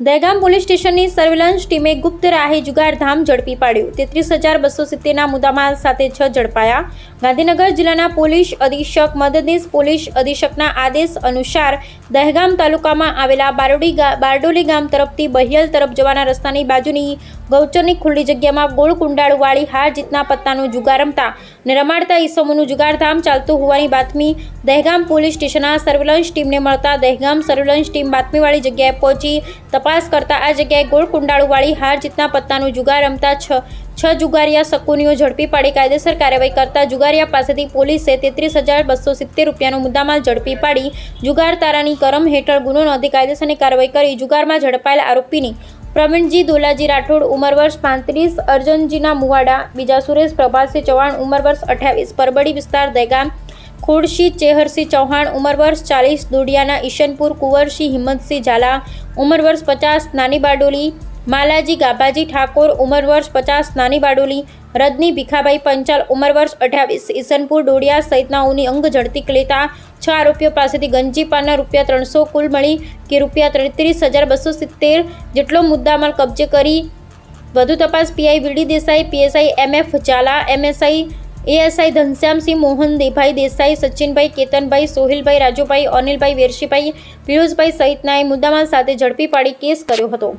Dehgam police સ્ટેશનની surveillance ટીમે ગુપ્ત રાહે જુગારધામ ઝડપી પાડ્યું। 33,270ના મુદ્દામાલ સાથે 6 ઝડપાયા। ગાંધીનગર જિલ્લાના પોલીસ અધિક્ષક મદદનીશ પોલીસ અધિક્ષકના આદેશ અનુસાર દહેગામ તાલુકામાં આવેલા બારડોલી ગામ તરફથી બહિયલ તરફ જવાના રસ્તાની બાજુની ગૌચરની ખુલ્લી જગ્યામાં ગોળ કુંડાળુવાળી હાર જીતના પત્તાનો જુગાર રમતા અને રમાડતા ઈસમોનું જુગારધામ ચાલતું હોવાની બાતમી દહેગામ પોલીસ સ્ટેશનના સર્વેલન્સ ટીમને મળતા દહેગામ સર્વેલન્સ ટીમ બાતમીવાળી જગ્યાએ પહોંચી તપાસ કરતા આ જગ્યાએ ગોળ કુંડાળુવાળી હાર જીતના પત્તાનું જુગાર રમતા છ જુગારિયા શકુનીઓ ઝડપી પાડી કાયદેસર કાર્યવાહી કરતા જુગારિયા પાસેથી પોલીસે 33,270 રૂપિયાનો મુદ્દામાલ ઝડપી પાડી જુગાર તારાની કલમ હેઠળ ગુનો નોંધી કાયદેસરની કાર્યવાહી કરી જુગારમાં ઝડપાયેલ આરોપીની પ્રવીણજી દોલાજી રાઠોડ ઉંમર વર્ષ 35, અર્જનજીના મુવાડા, બીજા સુરેશ પ્રભાતસિંહ ચૌહાણ ઉંમર વર્ષ 28, પરબડી વિસ્તાર દહેગામ, ખોડશી ચેહરસિંહ ચૌહાણ ઉંમર વર્ષ 40, દોડિયાના ઈશનપુર કુંવરસિંહ હિંમતસિંહ ઝાલા ઉંમર વર્ષ 50, નાની બારડોલી, માલાજી ગાભાજી ઠાકોર ઉંમર વર્ષ 50, નાની બારડોલી, રજની ભીખાભાઈ પંચાલ ઉંમર વર્ષ 28, ઈશનપુર ડોડિયા સહિતનાઓની અંગ ઝડપી લેતા 6 આરોપીઓ પાસેથી ગંજી પાનના ₹300 કુલ મળી કે ₹33,270 જેટલો મુદ્દામાલ કબજે કરી વધુ તપાસ PI VD Desai, PSI MF Jhala, MSI ASI Dhanshyamsinh, Mohan Debhai Desai, Sachinbhai, Ketanbhai, Sohilbhai, Rajubhai, Anilbhai, Vershibhai, Piyushbhai સહિતનાએ મુદ્દામાલ સાથે ઝડપી પાડી કેસ કર્યો હતો।